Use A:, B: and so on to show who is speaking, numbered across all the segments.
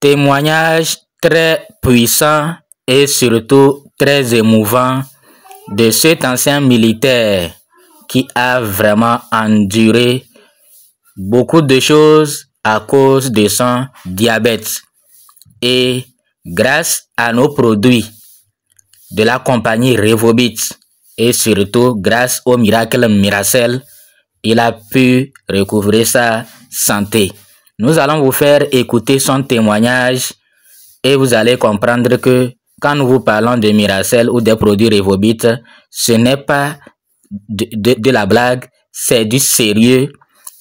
A: Témoignage très puissant et surtout très émouvant de cet ancien militaire qui a vraiment enduré beaucoup de choses à cause de son diabète. Et grâce à nos produits de la compagnie Revobit et surtout grâce au miracle Miracel, il a pu recouvrer sa santé. Nous allons vous faire écouter son témoignage et vous allez comprendre que quand nous vous parlons de Miracel ou des produits Revobit, ce n'est pas de la blague, c'est du sérieux.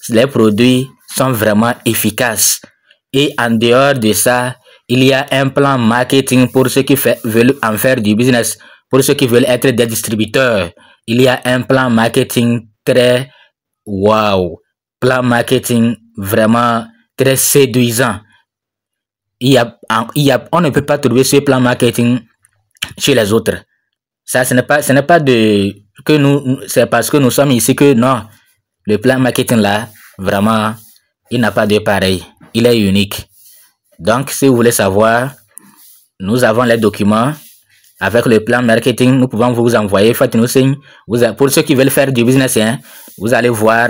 A: Les produits sont vraiment efficaces. Et en dehors de ça, il y a un plan marketing pour ceux qui veulent en faire du business, pour ceux qui veulent être des distributeurs. Il y a un plan marketing très wow, plan marketing vraiment très séduisant. On ne peut pas trouver ce plan marketing chez les autres. Ça, ce n'est pas de que nous, c'est parce que nous sommes ici que non. Le plan marketing là, vraiment, il n'a pas de pareil. Il est unique. Donc, si vous voulez savoir, nous avons les documents avec le plan marketing. Nous pouvons vous envoyer. Faites-nous signe. Pour ceux qui veulent faire du business, hein, vous allez voir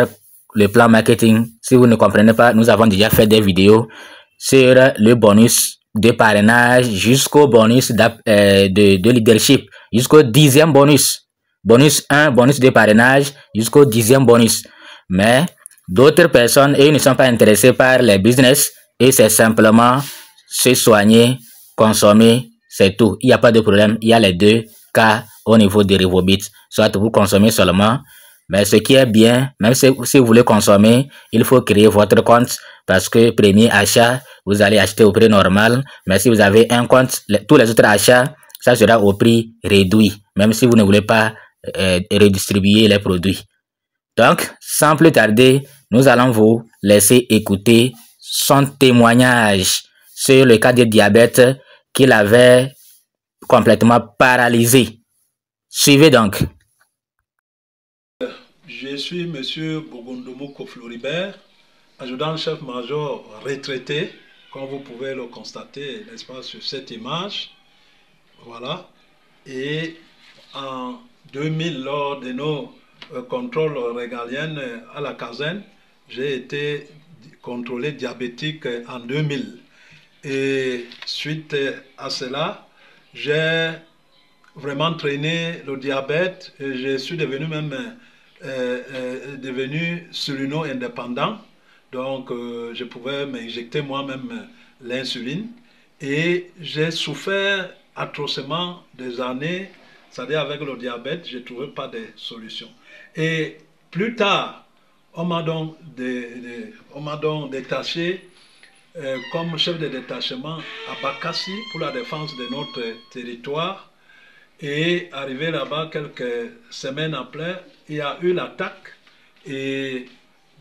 A: le plan marketing. Si vous ne comprenez pas, nous avons déjà fait des vidéos sur le bonus de parrainage jusqu'au bonus de leadership, jusqu'au 10e bonus. Bonus 1, bonus de parrainage jusqu'au 10e bonus. Mais d'autres personnes, eux, ne sont pas intéressés par les business et c'est simplement se soigner, consommer, c'est tout. Il n'y a pas de problème. Il y a les deux cas au niveau de Revobit. Soit vous consommez seulement, mais ce qui est bien, même si vous voulez consommer, il faut créer votre compte parce que premier achat, vous allez acheter au prix normal. Mais si vous avez un compte, tous les autres achats, ça sera au prix réduit, même si vous ne voulez pas redistribuer les produits. Donc, sans plus tarder, nous allons vous laisser écouter son témoignage sur le cas de diabète qu'il avait complètement paralysé. Suivez donc.
B: Je suis M. Bogondomoko Floribert, adjudant-chef-major retraité, comme vous pouvez le constater, n'est-ce pas, sur cette image. Voilà. Et en 2000, lors de nos contrôles régaliens à la caserne, j'ai été contrôlé diabétique en 2000. Et suite à cela, j'ai vraiment traîné le diabète et je suis devenu même devenu surino-indépendant. Donc, je pouvais m'injecter moi-même l'insuline. Et j'ai souffert atrocement des années, c'est-à-dire avec le diabète, je ne trouvais pas de solution. Et plus tard, on m'a donc détaché comme chef de détachement à Bakassi pour la défense de notre territoire. Et arrivé là-bas quelques semaines après, il y a eu l'attaque. Et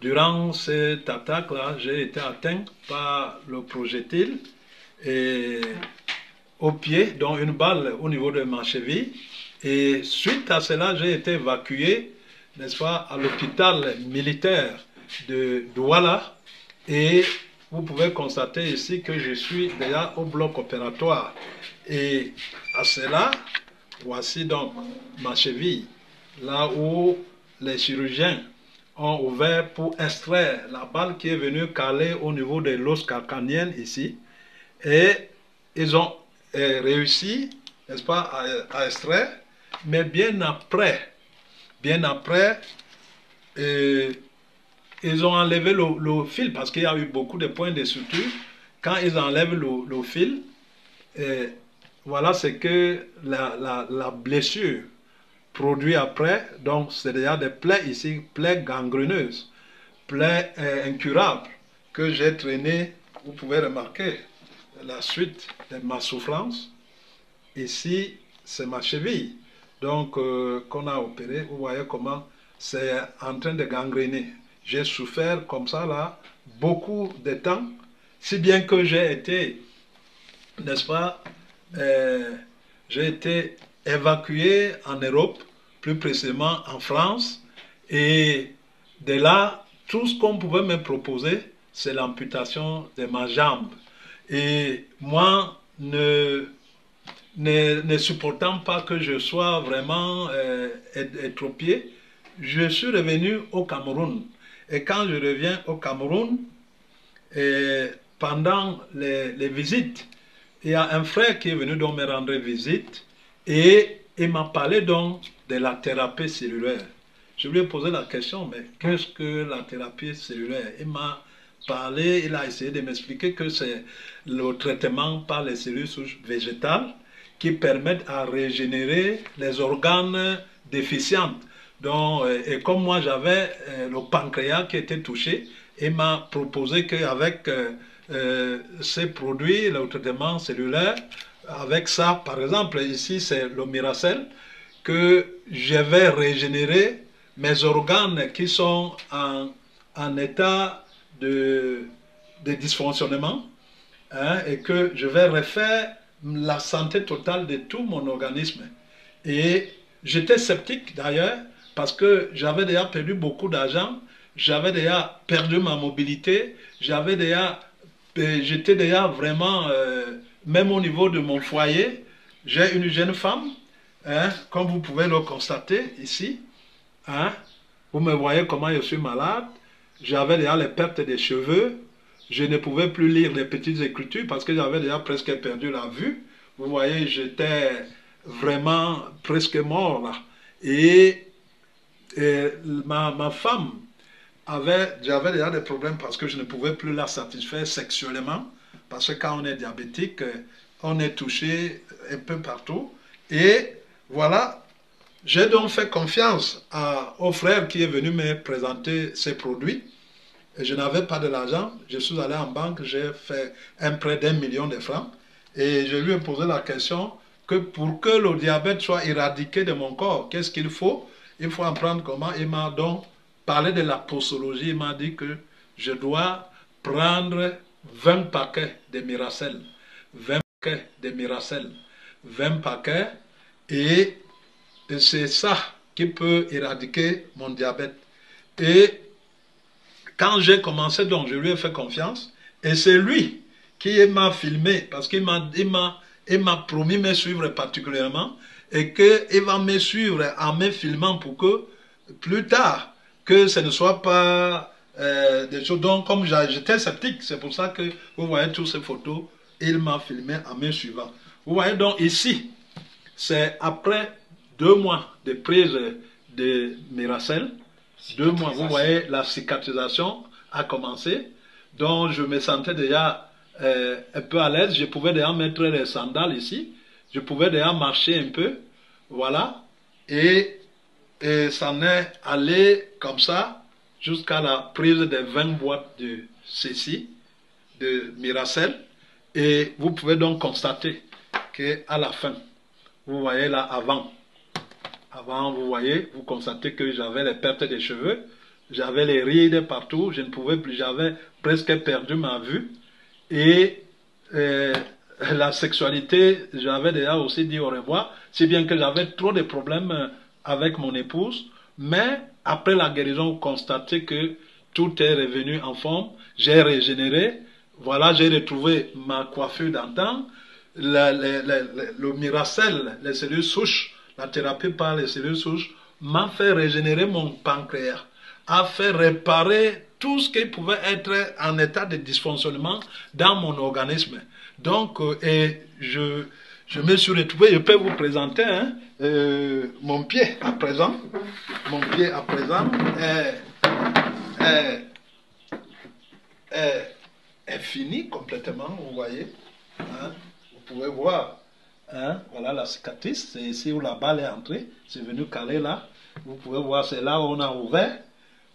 B: durant cette attaque-là, j'ai été atteint par le projectile et au pied, dont une balle au niveau de ma cheville. Et suite à cela, j'ai été évacué, n'est-ce pas, à l'hôpital militaire de Douala. Et vous pouvez constater ici que je suis déjà au bloc opératoire. Et à cela, voici donc ma cheville, là où les chirurgiens ont ouvert pour extraire la balle qui est venue caler au niveau de l'os calcanéen ici. Et ils ont réussi, n'est-ce pas, à extraire, mais bien après, ils ont enlevé le fil parce qu'il y a eu beaucoup de points de suture. Quand ils enlèvent le fil, voilà ce que la blessure produit après. Donc, c'est déjà des plaies ici, plaies gangreneuses, plaies incurables que j'ai traînées. Vous pouvez remarquer la suite de ma souffrance. Ici, c'est ma cheville. Donc, qu'on a opéré. Vous voyez comment c'est en train de gangréner. J'ai souffert comme ça, là, beaucoup de temps, si bien que j'ai été, n'est-ce pas, j'ai été évacué en Europe, plus précisément en France, et de là, tout ce qu'on pouvait me proposer, c'est l'amputation de ma jambe. Et moi, ne supportant pas que je sois vraiment étropié, je suis revenu au Cameroun. Et quand je reviens au Cameroun, pendant les visites, il y a un frère qui est venu donc me rendre visite et il m'a parlé donc de la thérapie cellulaire. Je lui ai posé la question, mais qu'est-ce que la thérapie cellulaire? Il m'a parlé, il a essayé de m'expliquer que c'est le traitement par les cellules souches végétales qui permettent à régénérer les organes déficients. Donc, et comme moi j'avais le pancréas qui était touché, il m'a proposé qu'avec ces produits, le traitement cellulaire, avec ça, par exemple, ici c'est le Miracel, que je vais régénérer mes organes qui sont en état de dysfonctionnement, hein, et que je vais refaire la santé totale de tout mon organisme. Et j'étais sceptique d'ailleurs, parce que j'avais déjà perdu beaucoup d'argent, j'avais déjà perdu ma mobilité, j'étais déjà vraiment, même au niveau de mon foyer, j'ai une jeune femme, hein, comme vous pouvez le constater ici, hein, vous me voyez comment je suis malade, j'avais déjà les pertes des cheveux, je ne pouvais plus lire les petites écritures parce que j'avais déjà presque perdu la vue. Vous voyez, j'étais vraiment presque mort là. Et ma femme j'avais déjà des problèmes parce que je ne pouvais plus la satisfaire sexuellement. Parce que quand on est diabétique, on est touché un peu partout. Et voilà, j'ai donc fait confiance au frère qui est venu me présenter ses produits. Et je n'avais pas de l'argent. Je suis allé en banque, j'ai fait un prêt d'1 million de francs. Et je lui ai posé la question que pour que le diabète soit éradiqué de mon corps, qu'est-ce qu'il faut? Il faut en prendre comment? Il m'a donc parlé de la posologie. Il m'a dit que je dois prendre 20 paquets de Miracel. 20 paquets de Miracel. 20 paquets. Et c'est ça qui peut éradiquer mon diabète. Et quand j'ai commencé, donc, je lui ai fait confiance. Et c'est lui qui m'a filmé, parce qu'il m'a promis me suivre particulièrement, et qu'il va me suivre en me filmant pour que, plus tard, que ce ne soit pas des choses. Donc, comme j'étais sceptique, c'est pour ça que vous voyez toutes ces photos, il m'a filmé en me suivant. Vous voyez donc ici, c'est après 2 mois de prise de Miracel, 2 mois, vous voyez, la cicatrisation a commencé, donc je me sentais déjà un peu à l'aise, je pouvais déjà mettre les sandales ici, je pouvais déjà marcher un peu, voilà, et ça en est allé comme ça jusqu'à la prise des 20 boîtes de ceci, de Miracel, et vous pouvez donc constater qu'à la fin, vous voyez là avant, vous voyez, vous constatez que j'avais les pertes des cheveux, j'avais les rides partout, je ne pouvais plus, j'avais presque perdu ma vue. Et la sexualité, j'avais déjà aussi dit au revoir, si bien que j'avais trop de problèmes avec mon épouse. Mais après la guérison, vous constatez que tout est revenu en forme, j'ai régénéré, voilà, j'ai retrouvé ma coiffure d'antan, le Miracel, les cellules souches, la thérapie par les cellules souches m'a fait régénérer mon pancréas, a fait réparer tout ce qui pouvait être en état de dysfonctionnement dans mon organisme. Donc, je me suis retrouvé, je peux vous présenter hein, mon pied à présent. Mon pied à présent est fini complètement, vous voyez. Hein, vous pouvez voir. Hein, voilà la cicatrice, c'est ici où la balle est entrée, c'est venu caler là. Vous pouvez voir, c'est là où on a ouvert.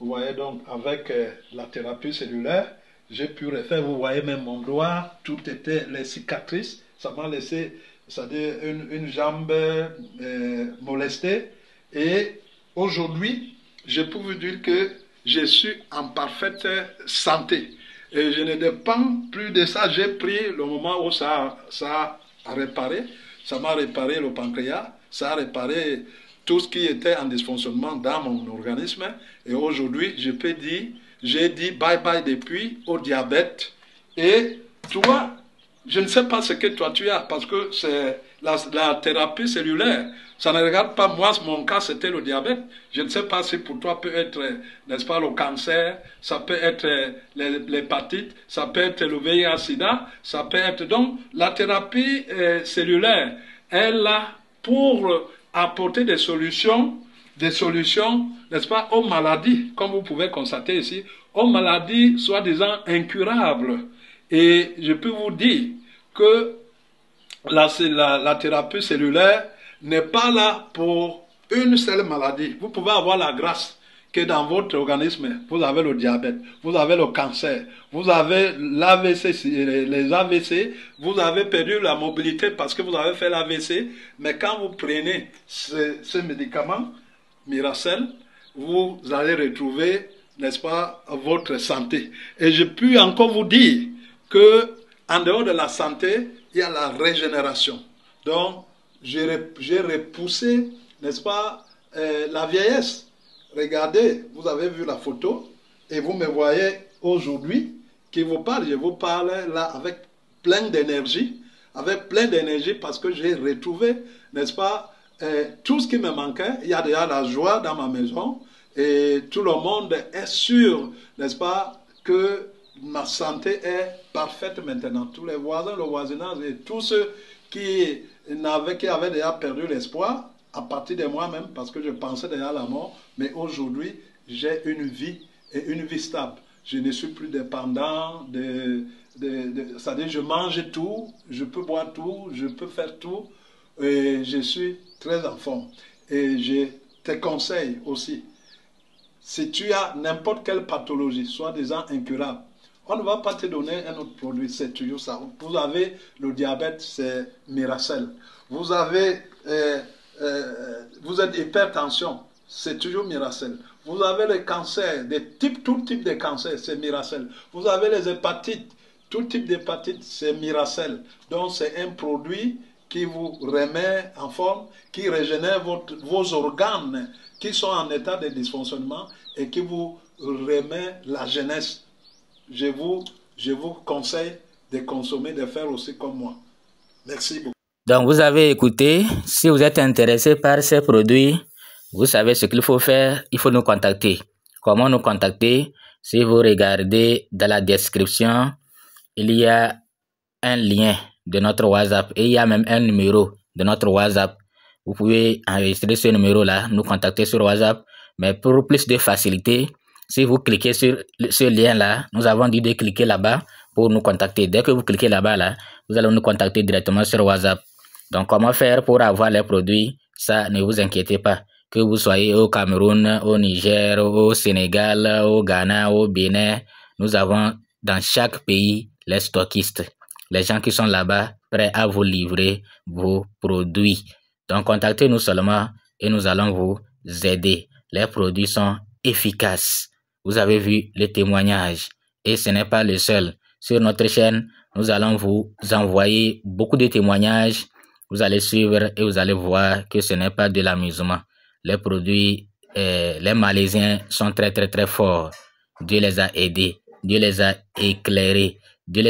B: Vous voyez donc, avec la thérapie cellulaire, j'ai pu refaire. Vous voyez même mon doigt, tout était les cicatrices. Ça m'a laissé, c'est-à-dire une jambe molestée. Et aujourd'hui, je peux vous dire que je suis en parfaite santé. Et je ne dépends plus de ça. J'ai pris le moment où ça a réparé. Ça m'a réparé le pancréas, ça a réparé tout ce qui était en dysfonctionnement dans mon organisme. Et aujourd'hui, je peux dire, j'ai dit bye bye depuis au diabète. Et toi, Je ne sais pas ce que toi tu as, parce que c'est la thérapie cellulaire. Ça ne regarde pas moi, mon cas c'était le diabète. Je ne sais pas si pour toi peut être, n'est-ce pas, le cancer, ça peut être l'hépatite, ça peut être le VIH-Sida, ça peut être... Donc la thérapie cellulaire est là pour apporter des solutions, n'est-ce pas, aux maladies, comme vous pouvez constater ici, aux maladies soi-disant incurables. Et je peux vous dire que la thérapie cellulaire n'est pas là pour une seule maladie. Vous pouvez avoir la grâce que dans votre organisme, vous avez le diabète, vous avez le cancer, vous avez l'AVC, les AVC, vous avez perdu la mobilité parce que vous avez fait l'AVC, mais quand vous prenez ce médicament, Miracel, vous allez retrouver, n'est-ce pas, votre santé. Et je peux encore vous dire que en dehors de la santé, il y a la régénération. Donc, j'ai repoussé, n'est-ce pas, la vieillesse. Regardez, vous avez vu la photo et vous me voyez aujourd'hui qui vous parle. Je vous parle là avec plein d'énergie, parce que j'ai retrouvé, n'est-ce pas, tout ce qui me manquait. Il y a déjà la joie dans ma maison et tout le monde est sûr, n'est-ce pas, que ma santé est parfaite maintenant. Tous les voisins, le voisinage et tous ceux qui avaient déjà perdu l'espoir, à partir de moi-même, parce que je pensais déjà à la mort, mais aujourd'hui, j'ai une vie et une vie stable. Je ne suis plus dépendant c'est-à-dire je mange tout, je peux boire tout, je peux faire tout, et je suis très en forme. Et je te conseille aussi, si tu as n'importe quelle pathologie, soi-disant incurable, on ne va pas te donner un autre produit, c'est toujours ça. Vous avez le diabète, c'est Miracel. Vous avez, vous êtes hypertension, c'est toujours Miracel. Vous avez le cancer, tout type de cancer, c'est Miracel. Vous avez les hépatites, tout type d'hépatite, c'est Miracel. Donc c'est un produit qui vous remet en forme, qui régénère vos organes qui sont en état de dysfonctionnement et qui vous remet la jeunesse. Je vous conseille de consommer, de faire aussi comme moi. Merci beaucoup.
A: Donc, vous avez écouté. Si vous êtes intéressé par ces produits, vous savez ce qu'il faut faire. Il faut nous contacter. Comment nous contacter? Si vous regardez dans la description, il y a un lien de notre WhatsApp et il y a même un numéro de notre WhatsApp. Vous pouvez enregistrer ce numéro-là, nous contacter sur WhatsApp. Mais pour plus de facilité, si vous cliquez sur ce lien-là, nous avons dit de cliquer là-bas pour nous contacter. Dès que vous cliquez là-bas, là, vous allez nous contacter directement sur WhatsApp. Donc, comment faire pour avoir les produits? Ça, ne vous inquiétez pas. Que vous soyez au Cameroun, au Niger, au Sénégal, au Ghana, au Bénin, nous avons dans chaque pays les stockistes. Les gens qui sont là-bas, prêts à vous livrer vos produits. Donc, contactez-nous seulement et nous allons vous aider. Les produits sont efficaces. Vous avez vu les témoignages et ce n'est pas le seul. Sur notre chaîne, nous allons vous envoyer beaucoup de témoignages. Vous allez suivre et vous allez voir que ce n'est pas de l'amusement. Les produits, les Malaisiens sont très très forts. Dieu les a aidés, Dieu les a éclairés, Dieu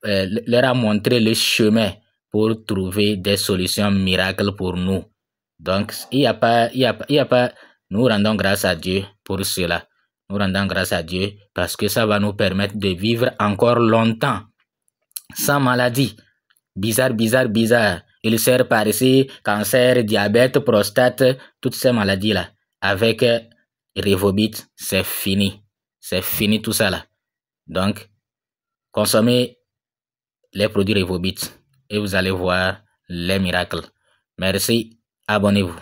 A: leur a montré le chemin pour trouver des solutions miracles pour nous. Donc, il n'y a pas, nous rendons grâce à Dieu pour cela. Nous rendons grâce à Dieu parce que ça va nous permettre de vivre encore longtemps, sans maladie. Bizarre. Ulcère, paresse, cancer, diabète, prostate, toutes ces maladies-là. Avec Revobit, c'est fini. C'est fini tout ça là. Donc, consommez les produits Revobit et vous allez voir les miracles. Merci, abonnez-vous.